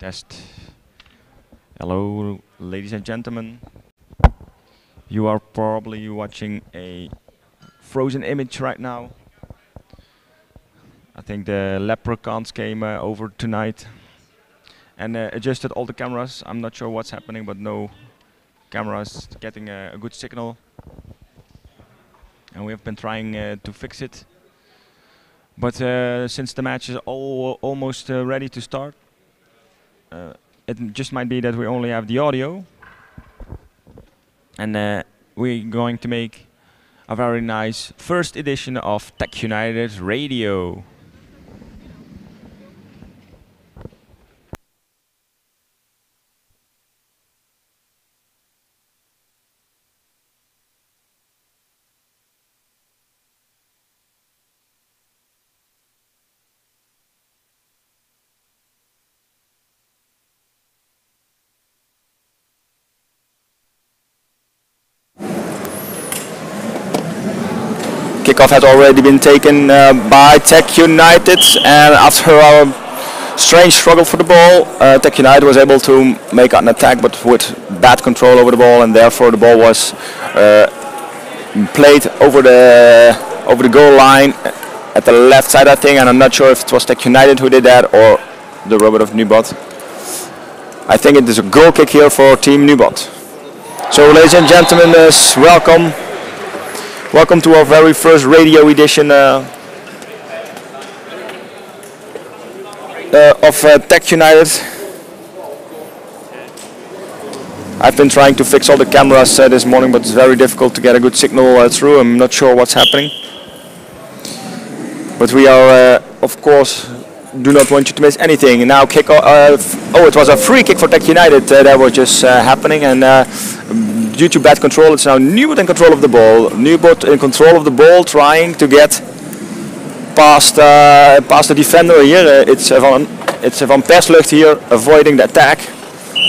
Test. Hello, ladies and gentlemen. You are probably watching a frozen image right now. I think the leprechauns came over tonight and adjusted all the cameras. I'm not sure what's happening, but no cameras getting a good signal. And we have been trying to fix it. But since the match is almost ready to start, it just might be that we only have the audio. And we're going to make a very nice first edition of Tech United Radio. Kickoff had already been taken by Tech United, and after our strange struggle for the ball, Tech United was able to make an attack, but with bad control over the ball, and therefore the ball was played over the goal line at the left side, I think, and I'm not sure if it was Tech United who did that or the Robot of Nubot. I think it is a goal kick here for Team Nubot. So, ladies and gentlemen, welcome. Welcome to our very first radio edition of Tech United. I've been trying to fix all the cameras this morning, but it's very difficult to get a good signal through. I'm not sure what's happening. But we are, of course, do not want you to miss anything. Now kick off. Oh, it was a free kick for Tech United that was just happening, and due to bad control, it's now Nubot in control of the ball. Nubot in control of the ball, trying to get past the defender here. It's Van Perslucht here, avoiding the attack.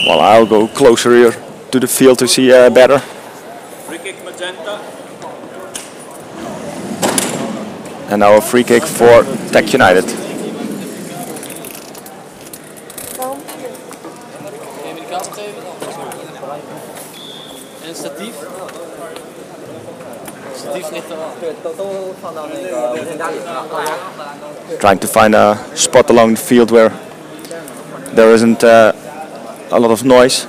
Well, I'll go closer here to the field to see better. Free kick magenta. And now a free kick for Tech United. Trying to find a spot along the field where there isn't a lot of noise.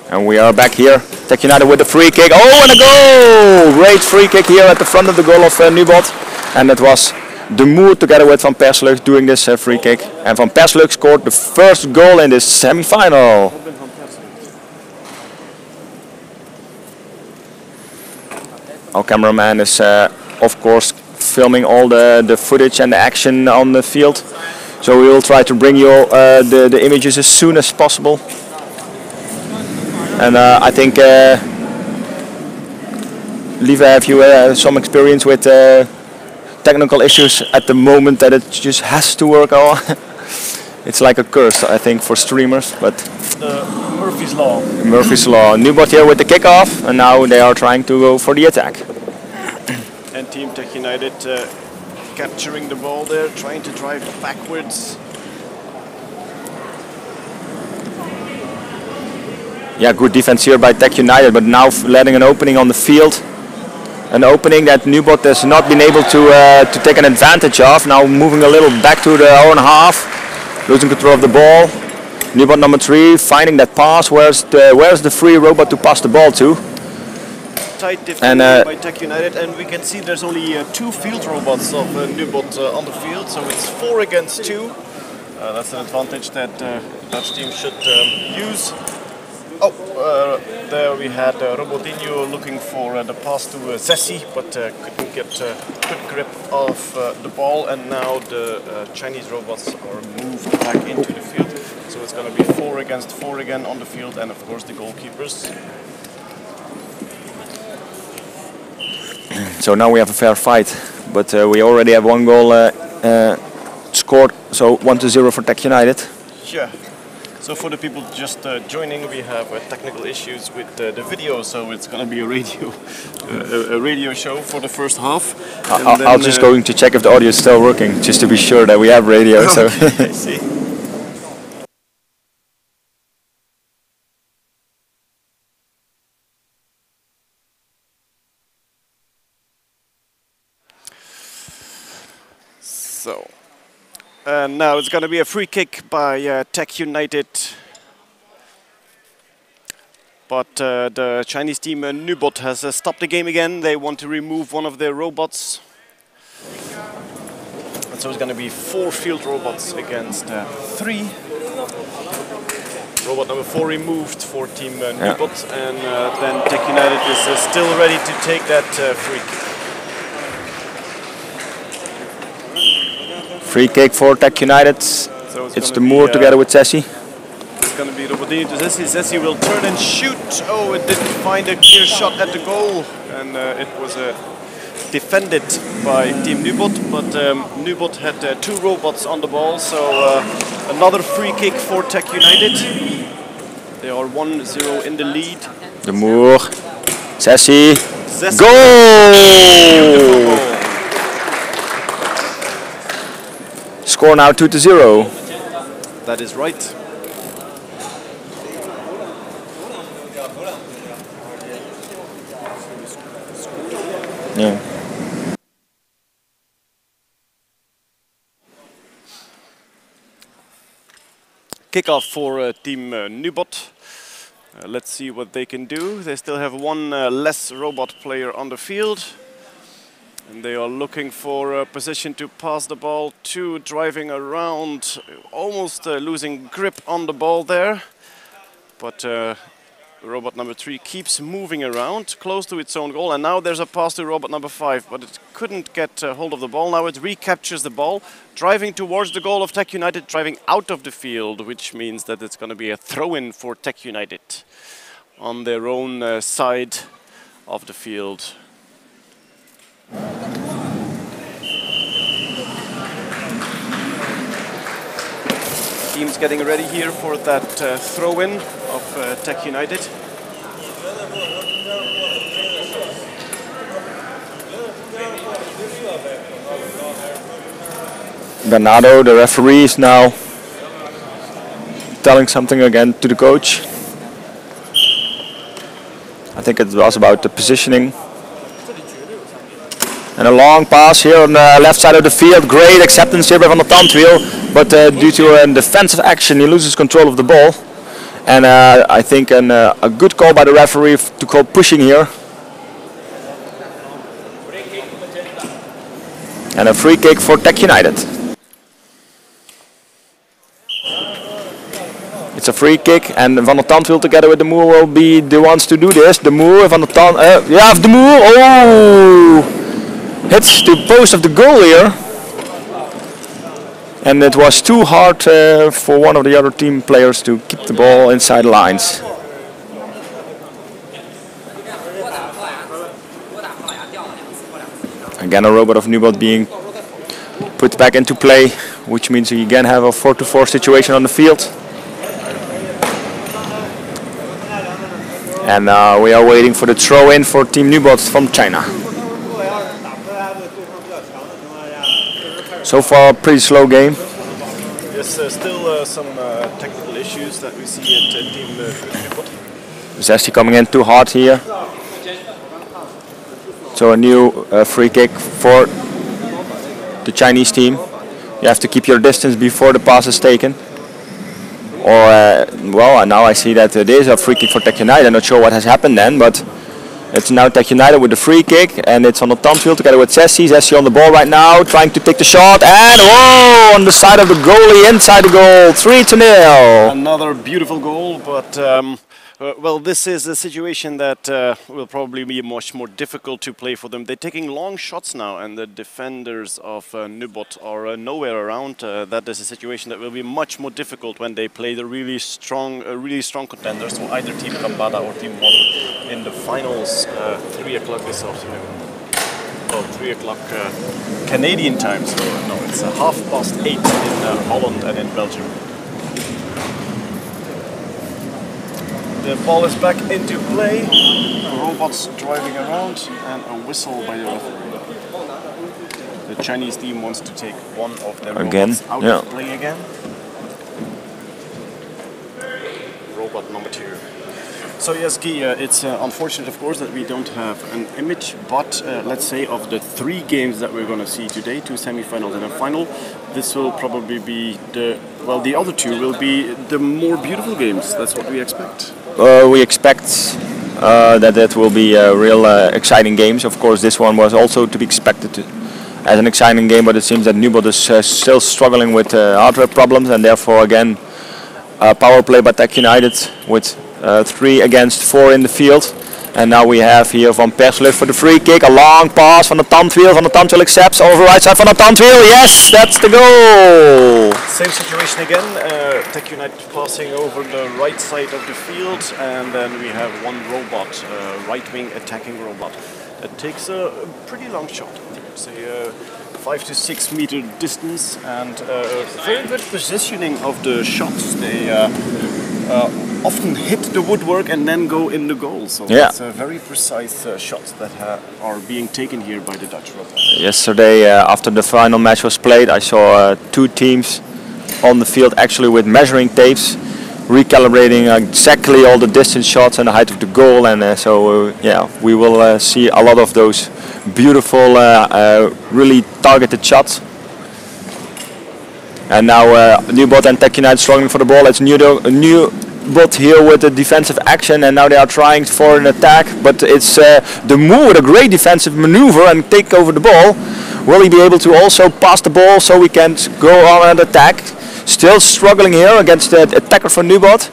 And we are back here. Tech United with the free kick. Oh, and a goal! Great free kick here at the front of the goal of Nubot. And it was De Moer together with Van Perslucht doing this free kick. And Van Perslucht scored the first goal in this semi-final. Our cameraman is, of course, filming all the footage and the action on the field. So we will try to bring you the images as soon as possible. And I think, Lieve, have you some experience with technical issues at the moment that it just has to work on? It's like a curse, I think, for streamers, but... Murphy's Law. Murphy's Law. Nubot here with the kickoff, and now they are trying to go for the attack. And Team Tech United capturing the ball there, trying to drive backwards. Yeah, good defense here by Tech United, but now letting an opening on the field. An opening that Nubot has not been able to take an advantage of. Now moving a little back to the own half, losing control of the ball. Nubot number 3 finding that pass. Where's the free robot to pass the ball to? Tight defense by Tech United, and we can see there's only 2 field robots of Nubot on the field, so it's 4 against 2. That's an advantage that Dutch team should use. Oh, there we had Robodinho looking for the pass to Zessi, but couldn't get good grip of the ball, and now the Chinese robots are moved back into the field. So it's going to be 4 against 4 again on the field, and of course the goalkeepers. So now we have a fair fight, but we already have 1 goal scored, so 1-0 for Tech United. Yeah. So for the people just joining, we have technical issues with the video, so it's going to be a radio show for the first half. I'll just going to check if the audio is still working, just to be sure that we have radio. Okay, so I see. So. And now it's going to be a free kick by Tech United. But the Chinese team Nubot has stopped the game again. They want to remove one of their robots. And so it's going to be 4 field robots against 3. Robot number 4 removed for team Nubot. And then Tech United is still ready to take that free kick. Free kick for Tech United. So it's the Moor together with Zessi. It's going to be Robodinho to Zessi. Zessi will turn and shoot. Oh, it didn't find a clear shot at the goal. And it was defended by Team Nubot. But Nubot had 2 robots on the ball. So another free kick for Tech United. They are 1-0 in the lead. The Moor. Zessi. Goal! Score now 2-0. That is right. Yeah. Kickoff for Team Nubot. Let's see what they can do. They still have 1 less robot player on the field. And they are looking for a position to pass the ball to, driving around, almost losing grip on the ball there. But robot number 3 keeps moving around, close to its own goal. And now there's a pass to robot number 5, but it couldn't get hold of the ball. Now it recaptures the ball, driving towards the goal of Tech United, driving out of the field, which means that it's going to be a throw-in for Tech United on their own side of the field. Teams getting ready here for that throw-in of Tech United. Bernardo, the referee, is now telling something again to the coach. I think it was about the positioning. And a long pass here on the left side of the field. Great acceptance here by Van der Tandwiel. But due to a defensive action, he loses control of the ball. And I think a good call by the referee to call pushing here. And a free kick for Tech United. It's a free kick, and Van der Tandwiel together with the Moor will be the ones to do this. The Moor, Van der Tandwiel, yeah, the Moor, oh! Hits the post of the goal here. And it was too hard for one of the other team players to keep the ball inside the lines. Again, a robot of Nubot being put back into play, which means we again have a 4-4 situation on the field. And we are waiting for the throw-in for Team Nubot from China. So far, a pretty slow game. Yes, still some technical issues that we see at Team Nubot. Zessi coming in too hard here. So a new free kick for the Chinese team. You have to keep your distance before the pass is taken. Or, well, now I see that there is a free kick for Tech United. I'm not sure what has happened then, but it's now Tech United with the free kick, and it's on the Tandwiel together with Zessi. Zessi on the ball right now, trying to take the shot, and whoa, on the side of the goalie, inside the goal, 3-0. Another beautiful goal, but Well, this is a situation that will probably be much more difficult to play for them. They're taking long shots now, and the defenders of Nubot are nowhere around. That is a situation that will be much more difficult when they play the really strong contenders, so either Team Gambada or Team Model in the finals, 3 o'clock this afternoon. Well, 3 o'clock Canadian time, so no, it's 8:30 in Holland and in Belgium. The ball is back into play, robots driving around, and a whistle by the referee. The Chinese team wants to take one of their robots out of play again. Robot number 2. So yes, Guy, it's unfortunate, of course, that we don't have an image, but let's say of the 3 games that we're going to see today, 2 semi-finals and a final, this will probably be the other 2 will be the more beautiful games. That's what we expect. We expect that it will be real exciting games. Of course, this one was also to be expected as an exciting game, but it seems that Nubot is still struggling with hardware problems, and therefore again power play by Tech United with 3 against 4 in the field. And now we have here Van Perslucht for the free kick, a long pass from the Tandwiel. Van the Tandwiel accepts over right side from the Tandwiel. Yes, that's the goal. Same situation again. Tech United passing over the right side of the field, and then we have one robot, right-wing attacking robot, that takes a pretty long shot. Say 5 to 6 meter distance, and very good positioning of the shots. They often hit the woodwork and then go in the goal. So it's a very precise shots that are being taken here by the Dutch robot. Yesterday, after the final match was played, I saw 2 teams on the field actually with measuring tapes, recalibrating exactly all the distance shots and the height of the goal, and we will see a lot of those beautiful, really targeted shots. And now Nubot and Tech United struggling for the ball. It's Nubot here with the defensive action, and now they are trying for an attack, but it's the move with a great defensive maneuver and take over the ball. Will he be able to also pass the ball so we can go on and attack? Still struggling here against the attacker for Nubot.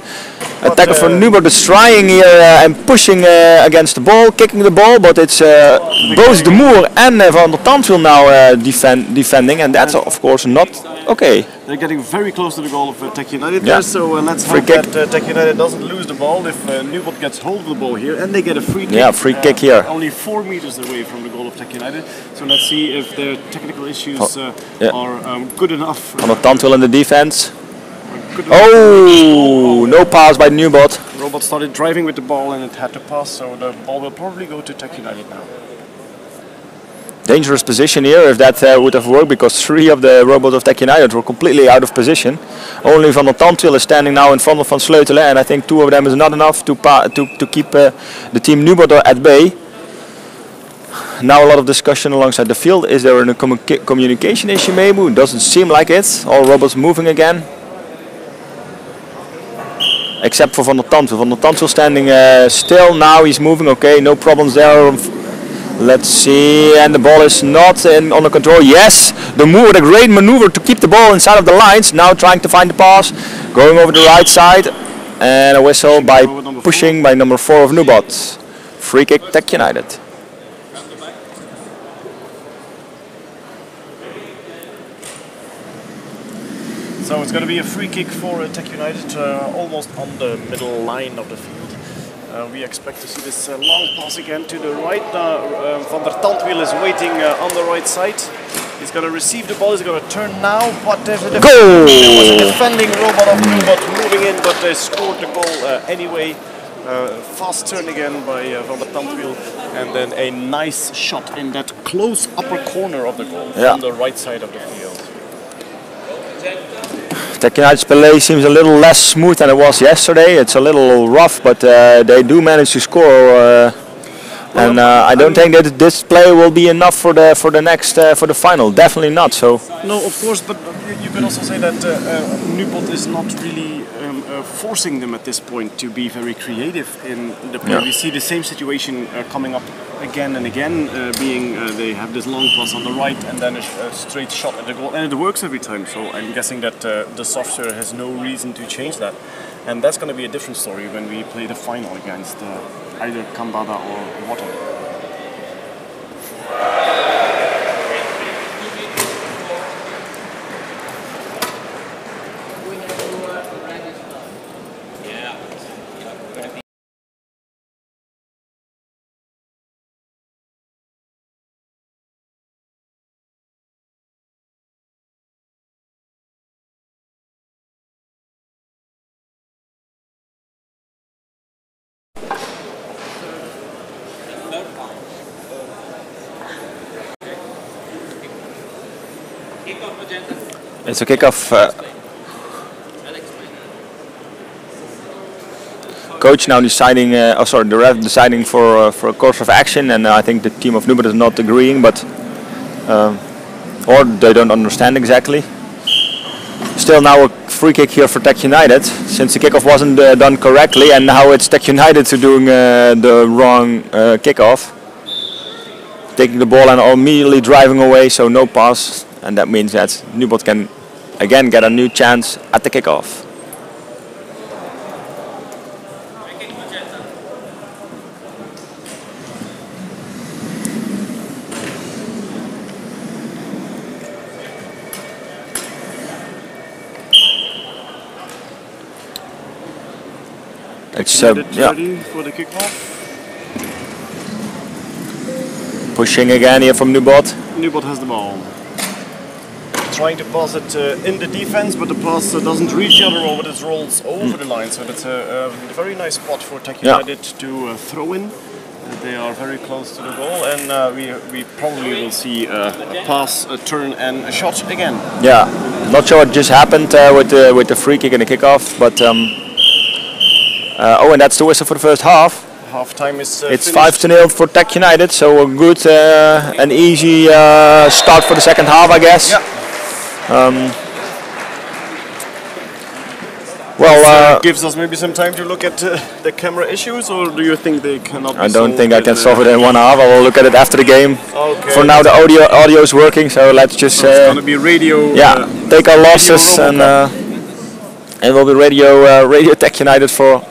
Attacker for Nubot is trying here and pushing against the ball, kicking the ball, but it's both de Moer and Van der Tandwiel now defending, and that's of course not okay. They're getting very close to the goal of Tech United there, so let's hope that Tech United doesn't lose the ball if Nubot gets hold of the ball here, and they get a free kick. Yeah, free kick here. Only 4 meters away from the goal of Tech United, so let's see if their technical issues are good enough. Van der Tandwiel in the defense. Oh, no pass by Nubot. Robot started driving with the ball and it had to pass, so the ball will probably go to Tech United now. Dangerous position here if that would have worked, because 3 of the robots of Tech United were completely out of position. Only Van der Tandwiel is standing now in front of Van Sleutelen, and I think 2 of them is not enough to keep the team Nubot at bay. Now a lot of discussion alongside the field. Is there a communication issue maybe? It doesn't seem like it. All robots moving again. Except for Van der Tandwiel. Van der Tandwiel standing still. Now he's moving. Okay, no problems there. Let's see, and the ball is not under control. Yes, the move with a great maneuver to keep the ball inside of the lines. Now trying to find the pass, going over the right side, and a whistle by pushing by number 4 of Nubot. Free kick Tech United. So it's going to be a free kick for Tech United, almost on the middle line of the field. We expect to see this long pass again to the right. Van der Tandwiel is waiting on the right side. He's going to receive the ball, he's going to turn now, but there's a defending robot of Nubot moving in, but they scored the goal anyway. Fast turn again by Van der Tandwiel, and then a nice shot in that close upper corner of the goal from the right side of the field. Tech United's play seems a little less smooth than it was yesterday. It's a little rough, but they do manage to score. And I don't think that this play will be enough for the final. Definitely not. So. No, of course, but you can also say that Nubot is not really forcing them at this point to be very creative in the play. We see the same situation coming up again and again, being they have this long pass on the right and then a straight shot at the goal, and it works every time. So I'm guessing that the software has no reason to change that, and that's going to be a different story when we play the final against either Kambada or Watton. It's a kickoff. Coach now deciding, the ref deciding for a course of action, and I think the team of Nubert is not agreeing, but or they don't understand exactly. Still now a free kick here for Tech United, since the kickoff wasn't done correctly, and now it's Tech United who doing the wrong kickoff, taking the ball and immediately driving away, so no pass, and that means that Nubert can again get a new chance at the kickoff. It's ready for the kickoff. Pushing again here from Nubert. Nubert has the ball. Trying to pass it in the defense, but the pass doesn't reach the other row, but it rolls over the line. So that's a very nice spot for Tech United to throw in. They are very close to the goal, and we probably will see a pass, a turn, and a shot again. Yeah, not sure what just happened with the free kick and the kickoff, but and that's the whistle for the first half. Half time is it's finished. 5-0 for Tech United, so a good and easy start for the second half, I guess. Yeah. Gives us maybe some time to look at the camera issues, or do you think they cannot? I don't think I can solve it in 1 half. I will look at it after the game. Okay. For now, the audio is working, so let's just. So it's gonna be radio. Yeah, take our losses, and it will be radio Tech United for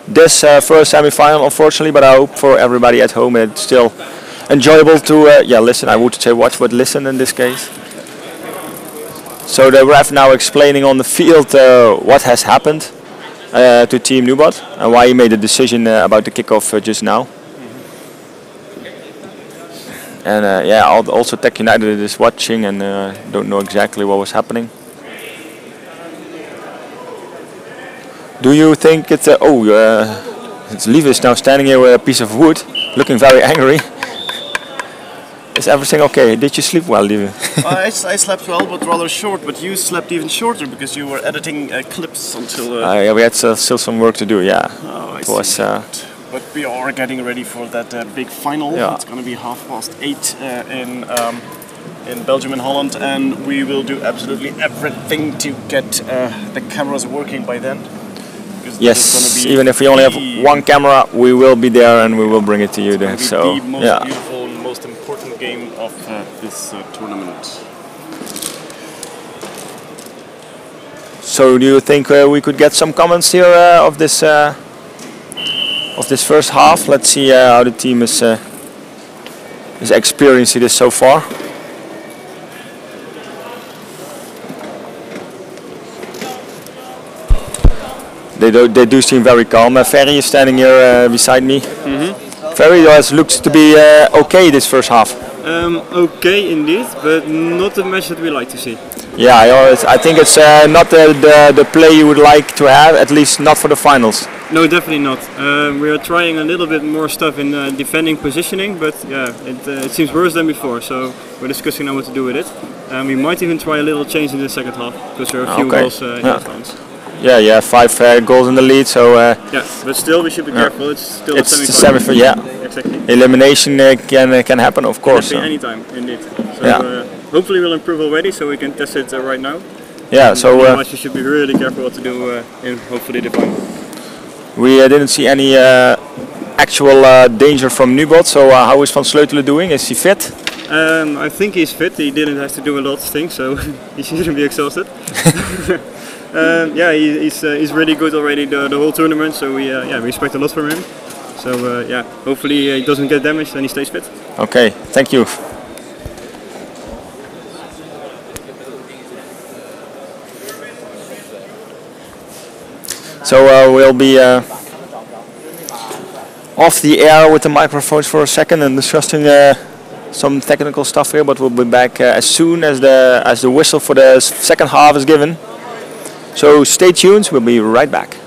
this first semi-final, unfortunately. But I hope for everybody at home it's still enjoyable to listen. I would say watch, but listen in this case. So the ref now explaining on the field what has happened to Team Nubert and why he made the decision about the kickoff just now. And also Tech United is watching and don't know exactly what was happening. Do you think it's it's Lieve now standing here with a piece of wood, looking very angry. Is everything okay? Did you sleep well, Lieve? I slept well, but rather short. But you slept even shorter because you were editing clips until. We had still some work to do. Yeah. Oh, it was. But we are getting ready for that big final. Yeah. It's going to be 8:30 in Belgium and Holland, and we will do absolutely everything to get the cameras working by then. Yes, even if we only have one camera, we will be there and we will bring it to you then. So the most beautiful and most important game of this tournament. So do you think we could get some comments here of this first half? Let's see how the team is experiencing this so far. They do seem very calm. Ferry is standing here beside me. Ferry looks to be okay this first half. Okay indeed, but not the match that we like to see. Yeah, I think it's not the play you would like to have, at least not for the finals. No, definitely not. We are trying a little bit more stuff in defending positioning, but yeah, it seems worse than before, so we're discussing now what to do with it. We might even try a little change in the second half, because there are a few goals in advance. Yeah, 5 goals in the lead, so... yeah, but still we should be careful, it's still it's a semi-final. Yeah. Exactly. Elimination can happen, of course. Anytime, indeed. So hopefully we'll improve already, so we can test it right now. Yeah, so otherwise we should be really careful what to do in hopefully the final. we didn't see any actual danger from Nubot. So how is Van Sleutelen doing? Is he fit? I think he's fit. He didn't have to do a lot of things, so he shouldn't be exhausted. Yeah, he's really good already the whole tournament. So we expect a lot from him. So yeah, hopefully he doesn't get damaged and he stays fit. Okay, thank you. So we'll be off the air with the microphones for a second and discussing some technical stuff here, but we'll be back as soon as the whistle for the second half is given. So stay tuned, we'll be right back.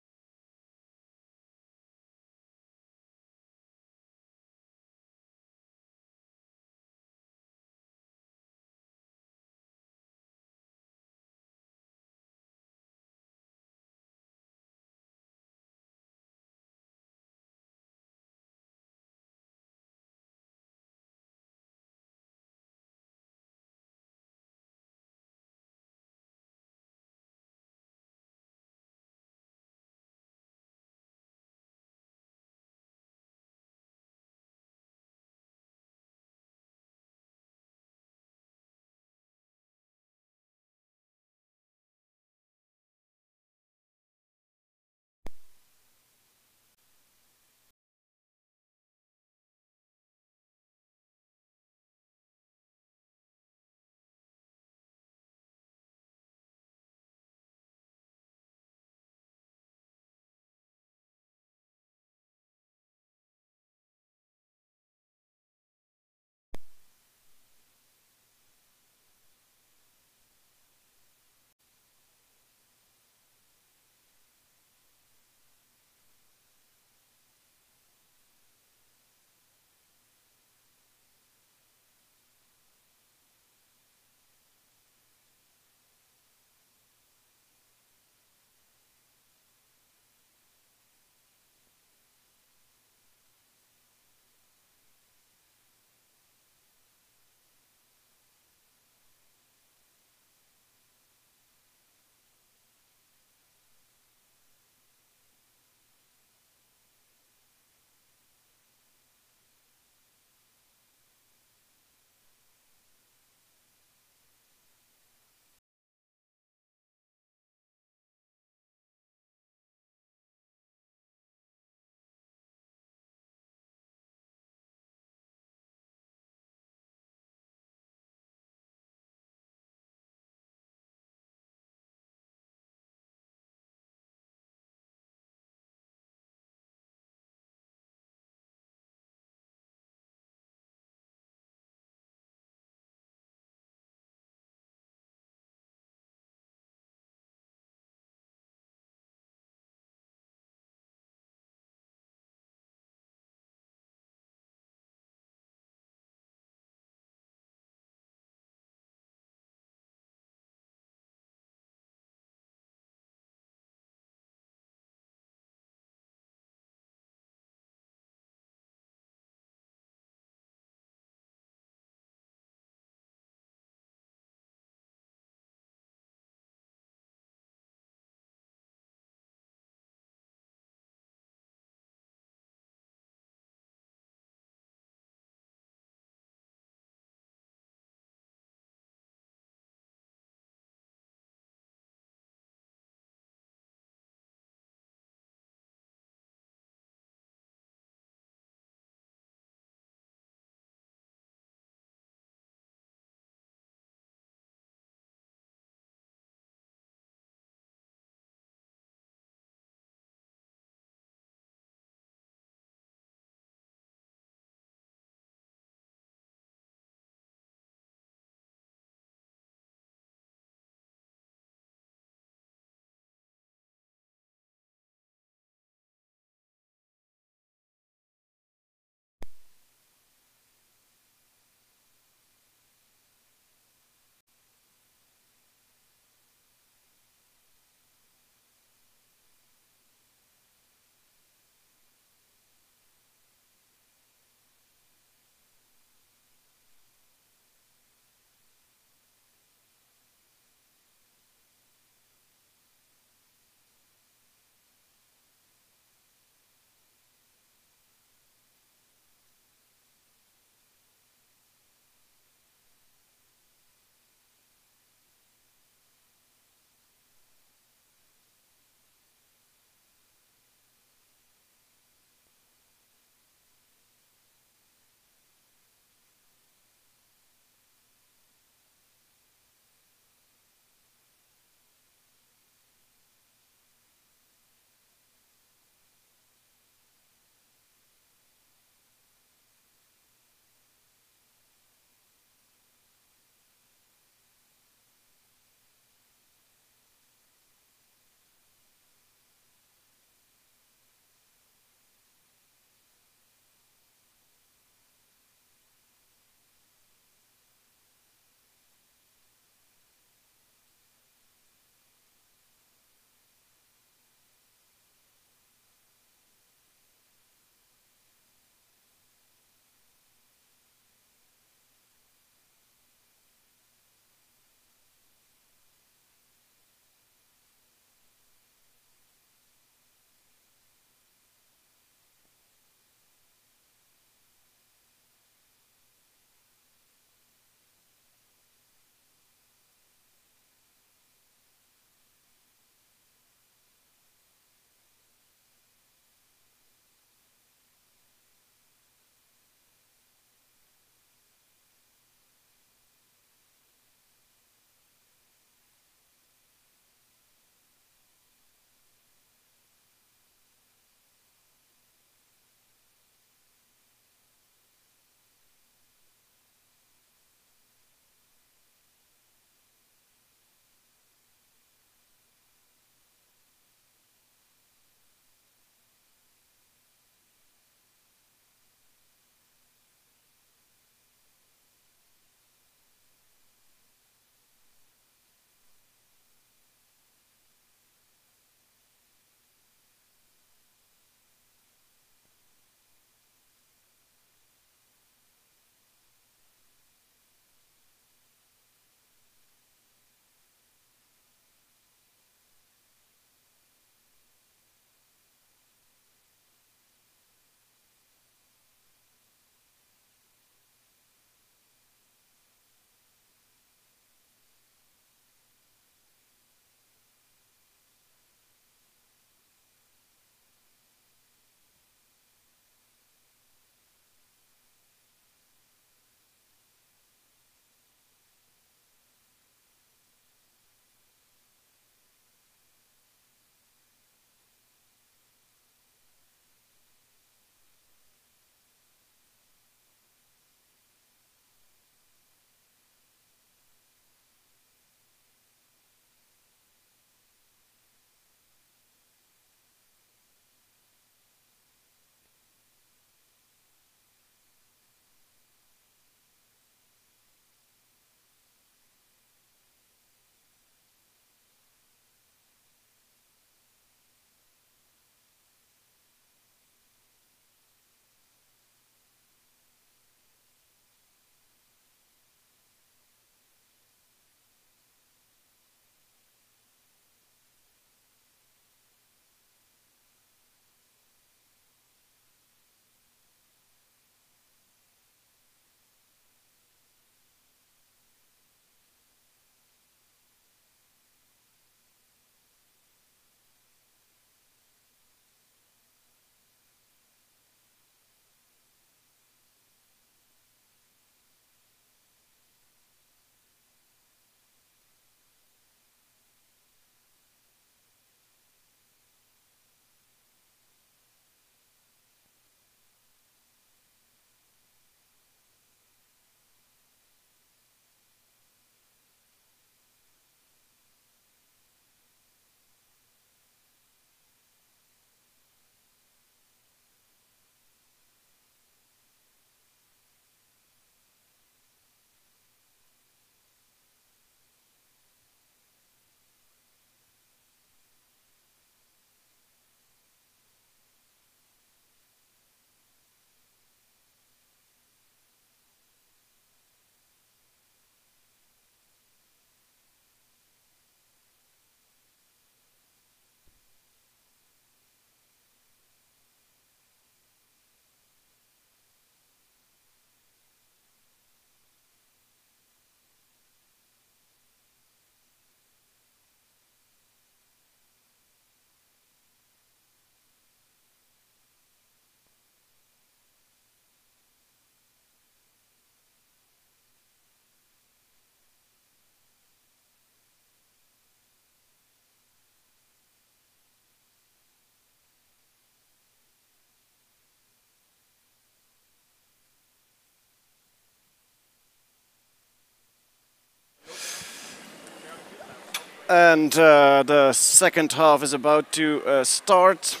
And the second half is about to start.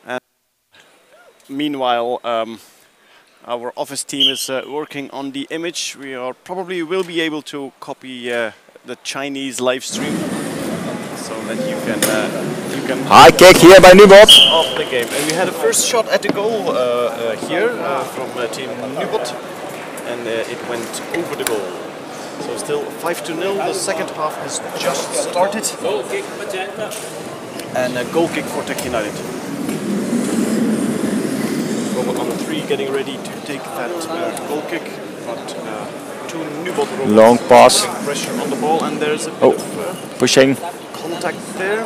And meanwhile, our office team is working on the image. We are probably will be able to copy the Chinese live stream so that you can high kick here by Nubot. Of the game. And we had a first shot at the goal here from team Nubot, and it went over the goal. So still 5-0. The second half has just started. And a goal kick for Tech United. Robot number 3 getting ready to take that goal kick, but two Nubot robots long pass. putting pressure on the ball, and there's a bit of pushing contact there.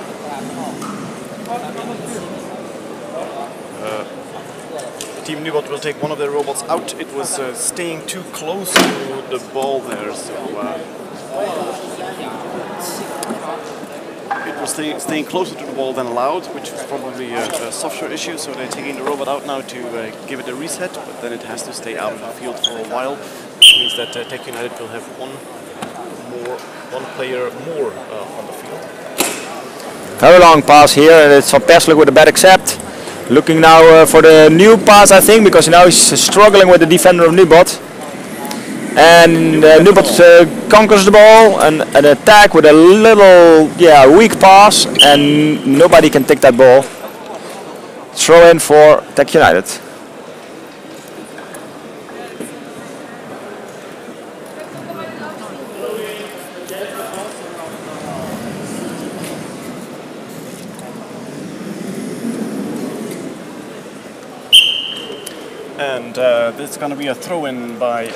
Team Nubot will take one of their robots out. It was staying too close to the ball there, so it was staying closer to the ball than allowed, which was probably a software issue. So they're taking the robot out now to give it a reset, but then it has to stay out of the field for a while, which means that Tech United will have one player more on the field. Very long pass here, and it's from Perslik with a bad accept. Looking now for the new pass, I think, because now he's struggling with the defender of Nubot. And Nubot conquers the ball, and an attack with a little, weak pass, and nobody can take that ball. Throw in for Tech United. And this is going to be a throw-in by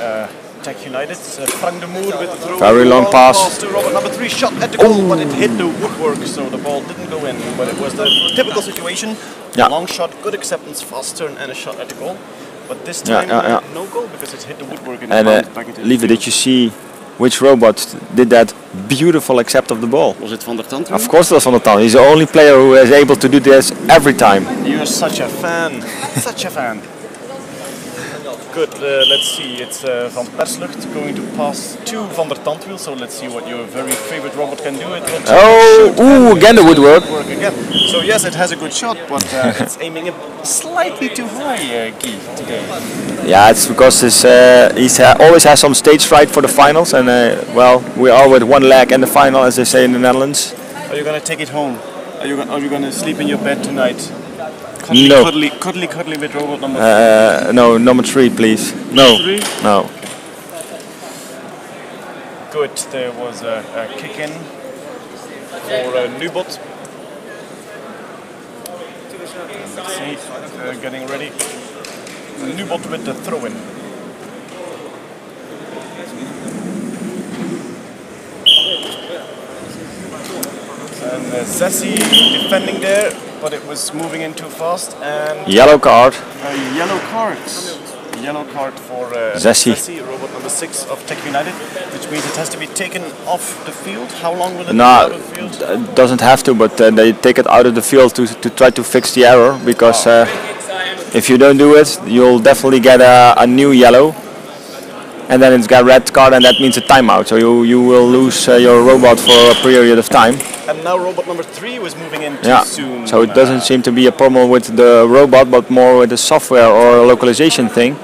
Tech United. Frank de Moer with the throw. Very long pass. To robot number 3, shot at the goal, but it hit the woodwork, so the ball didn't go in. But it was the typical situation. Yeah. Long shot, good acceptance, fast turn, and a shot at the goal. But this time, no goal because it hit the woodwork and bounced back into the Lieve, did you see which robot did that beautiful accept of the ball? Was it Van der Tant? Of course it was Van der Tant. He's the only player who is able to do this every time. You're such a fan. Such a fan. Good, let's see, it's Van Perslik going to pass to Van der Tandwiel, so let's see what your very favorite robot can do. Again the woodwork. Again. So yes, it has a good shot, but it's aiming it slightly too high, Guy, today. Yeah, it's because he always has some stage fright for the finals, and well, we are with one leg in the final, as they say in the Netherlands. Are you going to take it home? Are you going to sleep in your bed tonight? No. Cuddly with robot number 3. No, number 3, please. No. 3? No. Good, there was a kick in for Nubot. Let's see, getting ready. Nubot with the throw in. And Zessi defending there, but it was moving in too fast, and yellow card. Yellow card. Yellow card for Zessi, robot number 6 of Tech United, which means it has to be taken off the field. How long will it be out of the field? It doesn't have to, but they take it out of the field to try to fix the error, because if you don't do it, you'll definitely get a new yellow. And then it's got a red card, and that means a timeout. So you will lose your robot for a period of time. And now robot number 3 was moving in too soon. So it doesn't seem to be a problem with the robot, but more with the software or localization thing.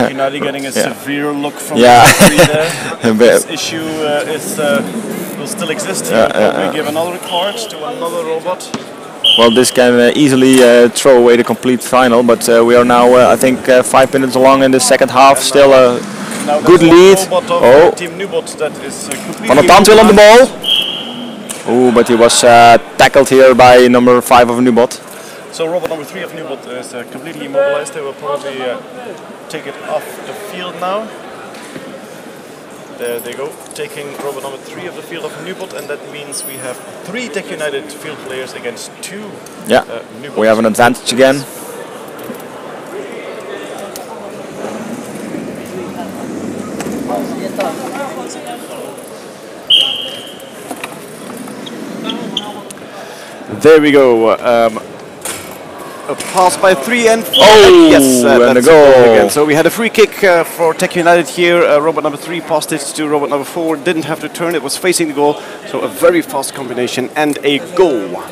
United getting a severe look from the 3 there. This issue will still exist. He will probably give another card to another robot. Well, this can easily throw away the complete final, but we are now, I think, 5 minutes along in the second half. Still a good lead. Team Nubot that is Van der Tandwiel on the ball. Oh, but he was tackled here by number 5 of Nubot. So robot number 3 of Nubot is completely immobilized. They will probably take it off the field now. There they go, taking robot number 3 of the field of Nubot, and that means we have 3 Tech United field players against 2 Nubot. We have an advantage again. There we go. a pass by 3 and 4. Oh, yes, and that's a goal again. So we had a free kick for Tech United here. Robot number 3 passed it to robot number 4. Didn't have to turn. It was facing the goal. So a very fast combination and a goal.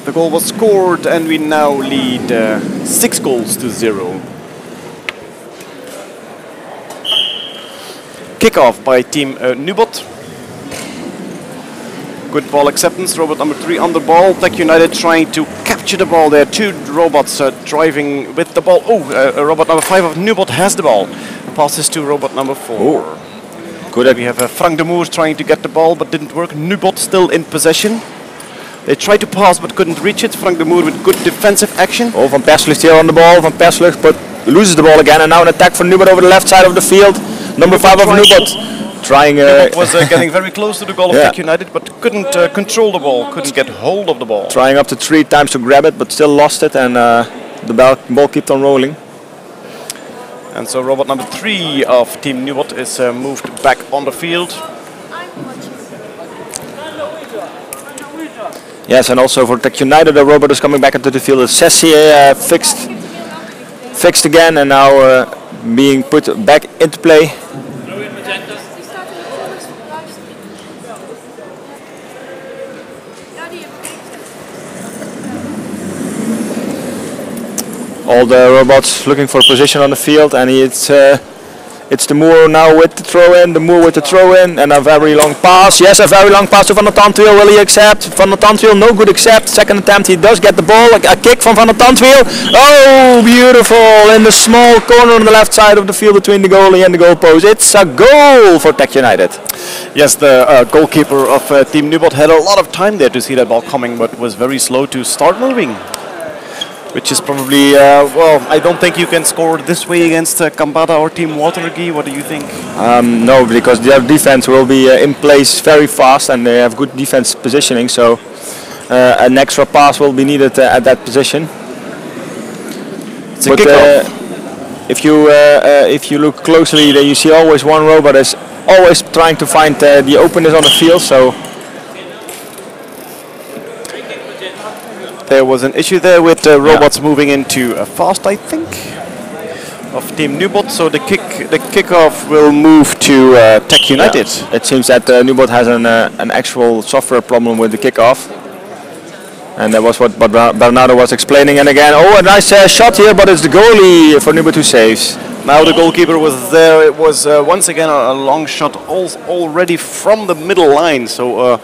The goal was scored, and we now lead 6 goals to 0. Kickoff by Team Nubot. Good ball acceptance. Robot number 3 on the ball. Tech United trying to capture the ball. There are 2 robots driving with the ball. Robot number 5 of Nubot has the ball. Passes to robot number 4. Oh. Good. We have Frank de Moer trying to get the ball, but didn't work. Nubot still in possession. They tried to pass but couldn't reach it. Frank de Moer with good defensive action. Oh, Van Perslucht here on the ball. Van Perslucht, but loses the ball again, and now an attack for Nubot over the left side of the field. Number 5 of Nubot trying. Nubot was getting very close to the goal of Tech United, but couldn't control the ball, couldn't get hold of the ball. Trying up to 3 times to grab it, but still lost it, and the ball kept on rolling. And so robot number 3 of Team Nubot is moved back on the field. Yes, and also for Tech United, the robot is coming back into the field. Sessi fixed again, and now being put back into play. All the robots looking for position on the field, and it's the Moer now with the throw-in, the Moer with the throw-in, and a very long pass. Yes, a very long pass to Van der Tandwiel. Will he accept? Van der Tandwiel, no good accept. Second attempt, he does get the ball. A kick from Van der Tandwiel. Oh, beautiful! In the small corner on the left side of the field between the goalie and the goalpost. It's a goal for Tech United. Yes, the goalkeeper of Team Nubot had a lot of time there to see that ball coming, but was very slow to start moving. Which is probably, well, I don't think you can score this way against Kambada or Team Watergee. What do you think? No, because their defense will be in place very fast, and they have good defense positioning, so an extra pass will be needed at that position. It's a kickoff. If you look closely, then you see always one robot is always trying to find the openness on the field, so there was an issue there with robots moving into fast, I think, of Team Nubot. So the kickoff will move to Tech United. Yeah. It seems that Nubot has an actual software problem with the kickoff, and that was what Bernardo was explaining. And again, oh, a nice shot here, but it's the goalie for Nubot who saves. Now the goalkeeper was there. It was once again a long shot, already from the middle line. So.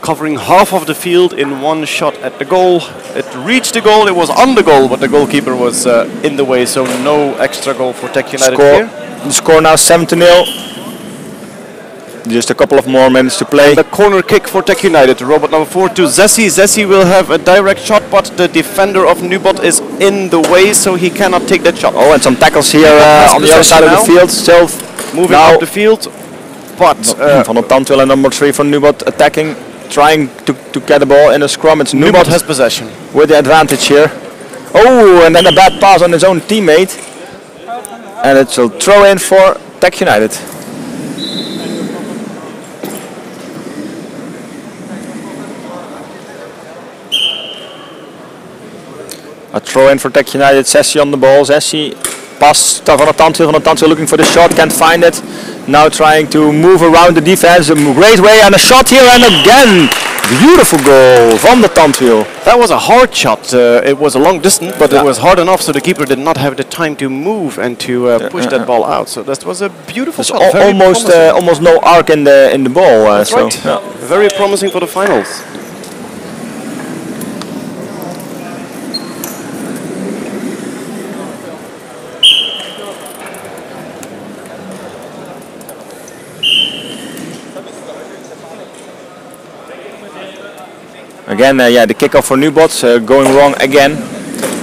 Covering half of the field in one shot at the goal. It reached the goal, it was on the goal, but the goalkeeper was in the way, so no extra goal for Tech United here. The score now 7-0. Just a couple of more minutes to play. And the corner kick for Tech United. Robot number 4 to Zessi. Zessi will have a direct shot, but the defender of Nubot is in the way, so he cannot take that shot. Oh, and some tackles here on the other side of the field. Still moving up the field, but Van der Tandwiel and number 3 from Nubot attacking. Trying to get the ball in a scrum. It's Nubot has possession with the advantage here. Oh, and then a bad pass on his own teammate, and it's a throw in for Tech United. A throw in for Tech United. Sessi on the ball. Sessi pass to Van der Tandwiel. Van der Tandwiel looking for the shot, can't find it. Now trying to move around the defense, a great way, and a shot here, and again, beautiful goal from the Tandwiel. That was a hard shot. It was a long distance, but it was hard enough, so the keeper did not have the time to move and to push that ball out. So that was a beautiful shot. Almost no arc in the ball. That's right. Yeah. Very promising for the finals. Again, the kickoff for Nubot going wrong again.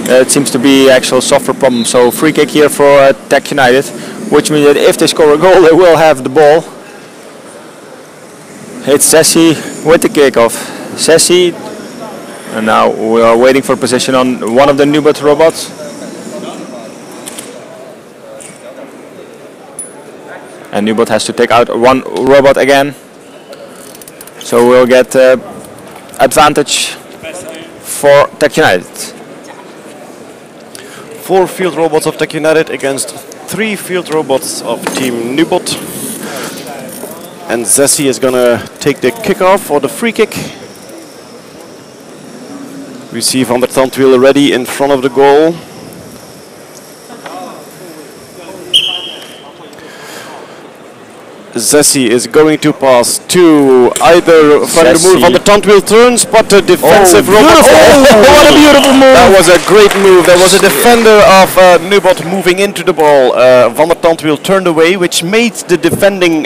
It seems to be actual software problem. So free kick here for Tech United, which means that if they score a goal, they will have the ball. It's Sessi with the kickoff. Sessi, and now we are waiting for position on one of the Nubot robots. And Nubot has to take out one robot again. So we'll get advantage for Tech United. 4 field robots of Tech United against 3 field robots of Team Nubot. And Zessi is gonna take the kickoff or the free kick. We see Van der Tandwiel already in front of the goal. Zessi is going to pass to either Van der Moer. Van der Tandwiel turns, but a defensive robot. What a beautiful move! That was a great move. There was a defender of Nubot moving into the ball. Van der Tandwiel turned away, which made the defending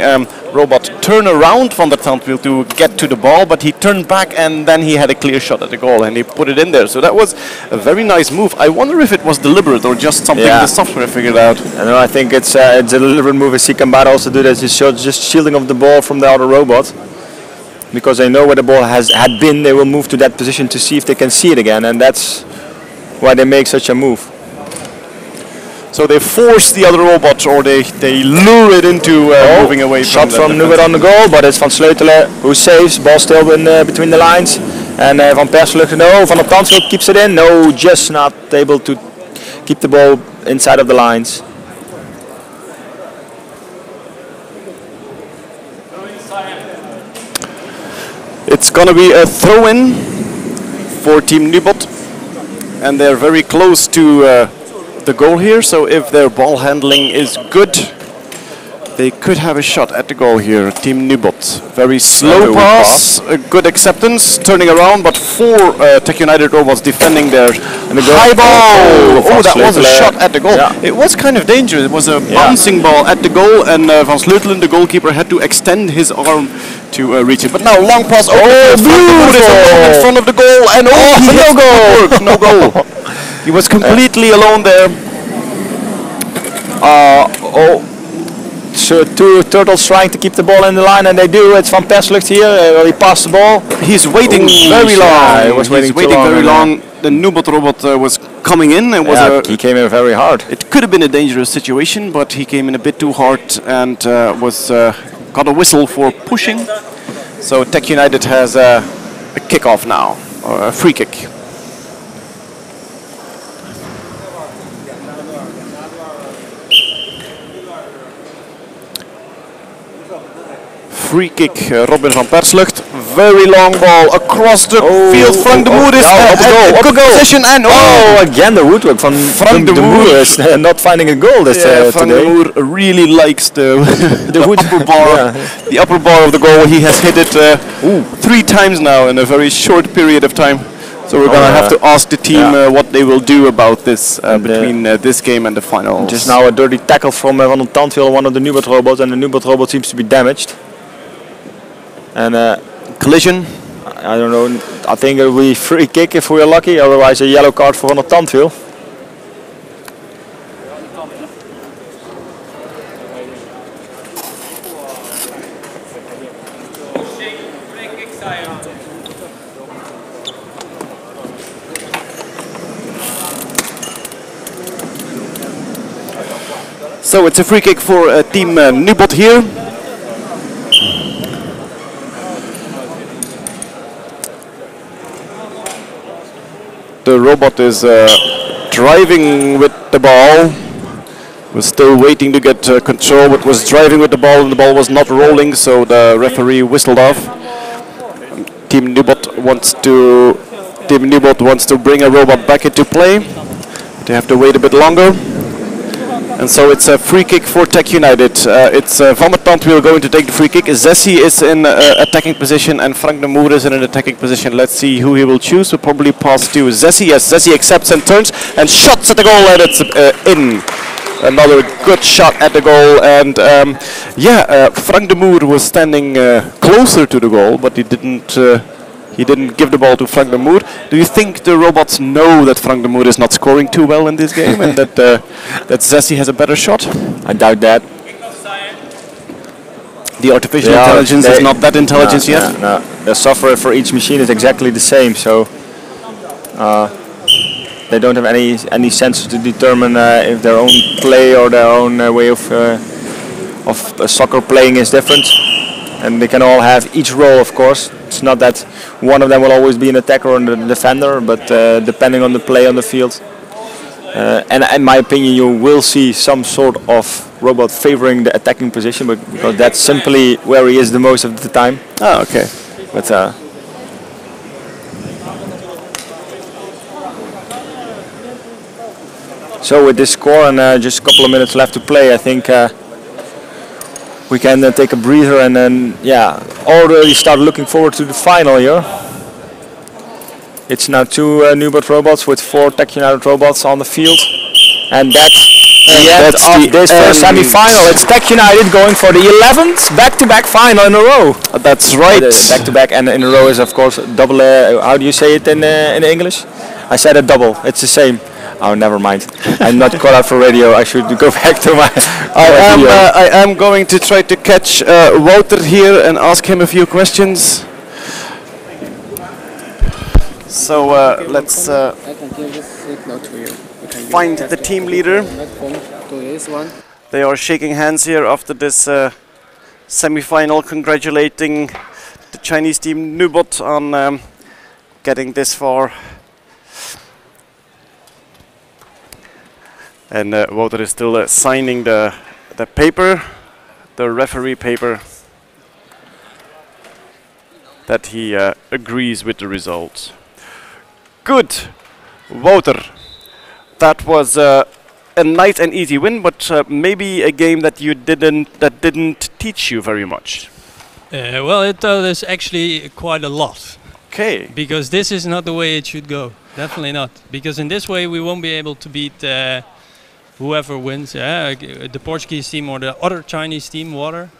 robot turn around Van der Tandwiel to get to the ball, but he turned back and then he had a clear shot at the goal and he put it in there. So that was a very nice move. I wonder if it was deliberate or just something the software figured out. I think it's a deliberate move. As Kambada also did, as he showed, just shielding of the ball from the other robot. Because they know where the ball had been, they will move to that position to see if they can see it again, and that's why they make such a move. So they force the other robot, or they lure it into moving away from shot from Nubot on the goal, but it's Van Sleutelen who saves. Ball still between the lines. And Van Perslucht, no, Van der Tandwiel keeps it in. No, just not able to keep the ball inside of the lines. It's going to be a throw-in for Team Nubot. And they're very close to the goal here, so if their ball handling is good, they could have a shot at the goal here. Team Nubot, very slow pass, a good acceptance, turning around, but 4 Tech United robots defending their high ball. Oh, that was a shot at the goal. Yeah. It was kind of dangerous. It was a bouncing ball at the goal, and Van Sleutelen, the goalkeeper, had to extend his arm to reach it. But now long pass. Beautiful! In front of the goal, and no goal! No goal. He was completely alone there. So 2 turtles trying to keep the ball in the line, and they do. It's Van Perslucht here. He passed the ball. He's waiting very long. He was waiting very long. The Nubot robot was coming in. It was he came in very hard. It could have been a dangerous situation, but he came in a bit too hard and got a whistle for pushing. So Tech United has a kickoff now, or a free kick. Free kick, Robin van Perslucht. Very long ball across the field. Frank de Moer is good position, and again the woodwork from Frank de Moer is not finding a goal this Frank de Moer really likes the upper bar. The upper bar of the goal. He has hit it 3 times now in a very short period of time. So we're gonna have to ask the team what they will do about this between this game and the final. Just now a dirty tackle from Van der Tandwiel, one of the Nubot robots, and the Nubot robot seems to be damaged. And collision. I don't know. I think it will be free kick if we are lucky. Otherwise, a yellow card for Van der Tandwiel. So it's a free kick for Team Nubot here. The robot is driving with the ball. Was still waiting to get control, but was driving with the ball, and the ball was not rolling, so the referee whistled off. Team Nubot wants to bring a robot back into play. They have to wait a bit longer. And so it's a free kick for Tech United. It's Van der Tandwiel going to take the free kick. Zessi is in attacking position and Frank de Moer is in an attacking position. Let's see who he will choose. We'll probably pass to Zessi. Yes, Zessi accepts and turns and shots at the goal, and it's in. Another good shot at the goal, and Frank de Moer was standing closer to the goal, but he didn't give the ball to Frank de Moer. Do you think the robots know that Frank de Moer is not scoring too well in this game and that Zessi has a better shot? I doubt that. The artificial intelligence is not that intelligent yet? No. The software for each machine is exactly the same, so they don't have any sense to determine if their own play or their own way of soccer playing is different. and they can all have each role, of course. It's not that one of them will always be an attacker or a defender, but depending on the play on the field. And in my opinion, you will see some sort of robot favoring the attacking position, but because that's simply where he is the most of the time. Oh, okay. But so with this score and just a couple of minutes left to play, I think we can take a breather and then already start looking forward to the final here. It's now 2 Nubot robots with 4 Tech United robots on the field, and that's the end of this first semi-final. It's Tech United going for the 11th back-to-back final in a row. That's right. Back-to-back and in a row is of course double. How do you say it in English? I said a double. It's the same. Oh, never mind. I'm not caught out for radio. I should go back to my. I am going to try to catch Wouter here and ask him a few questions. So let's find the team leader. They are shaking hands here after this semi-final, congratulating the Chinese team Nubot on getting this far. And Wouter is still signing the paper, the referee paper, that he agrees with the results. Good, Wouter. That was a nice and easy win, but maybe a game that didn't teach you very much. Well, it taught us actually quite a lot. Okay. Because this is not the way it should go. Definitely not. Because in this way we won't be able to beat whoever wins, the Portuguese team or the other Chinese team, Water,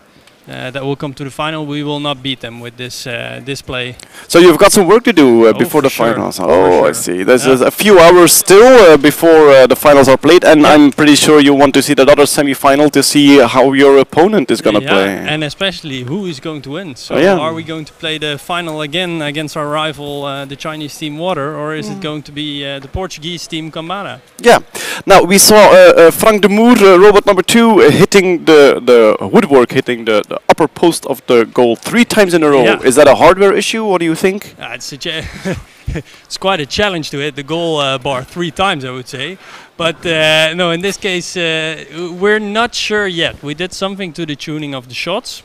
that will come to the final. We will not beat them with this display. So you've got some work to do before the finals. Oh, I see. There's a few hours still before the finals are played, and I'm pretty sure you want to see that other semi-final to see how your opponent is going to play. And especially who is going to win. So are we going to play the final again against our rival, the Chinese team Water, or is it going to be the Portuguese team Kambara? Yeah. Now we saw Frank de Moer, robot number 2, hitting the woodwork, hitting the upper post of the goal 3 times in a row. Is that a hardware issue? What do you think? It's quite a challenge to hit the goal bar 3 times, I would say. But no, in this case, we're not sure yet. We did something to the tuning of the shots.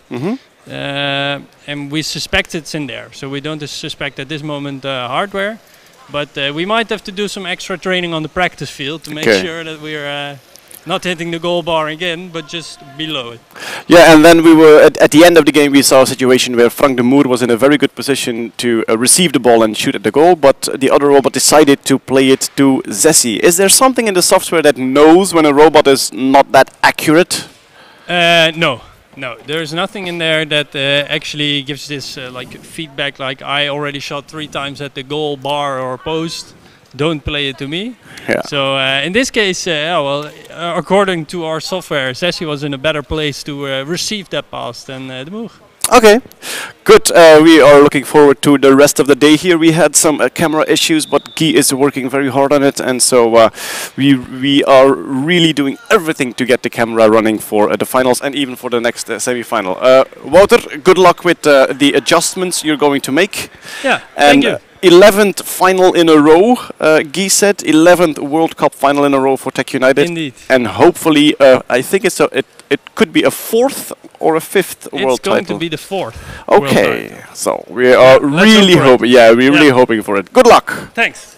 And we suspect it's in there. So we don't suspect at this moment hardware. But we might have to do some extra training on the practice field to make sure that we're not hitting the goal bar again, but just below it. Yeah, and then we were at the end of the game. We saw a situation where Frank de Moer was in a very good position to receive the ball and shoot at the goal, but the other robot decided to play it to Zessi. Is there something in the software that knows when a robot is not that accurate? No, there's nothing in there that actually gives this like feedback. Like I already shot 3 times at the goal bar or post. Don't play it to me. Yeah. So in this case, according to our software, Zessi was in a better place to receive that pass than de Moer. Okay, good. We are looking forward to the rest of the day here. We had some camera issues, but Guy is working very hard on it, and so we are really doing everything to get the camera running for the finals and even for the next semi-final. Wouter, good luck with the adjustments you're going to make. Yeah, and thank you. 11th final in a row, Guy said. 11th World Cup final in a row for Tech United. Indeed. And hopefully, I think it could be a 4th or a 5th world title. It's going to be the 4th. Okay, so we are really hoping. Yeah, we're really hoping for it. Good luck. Thanks.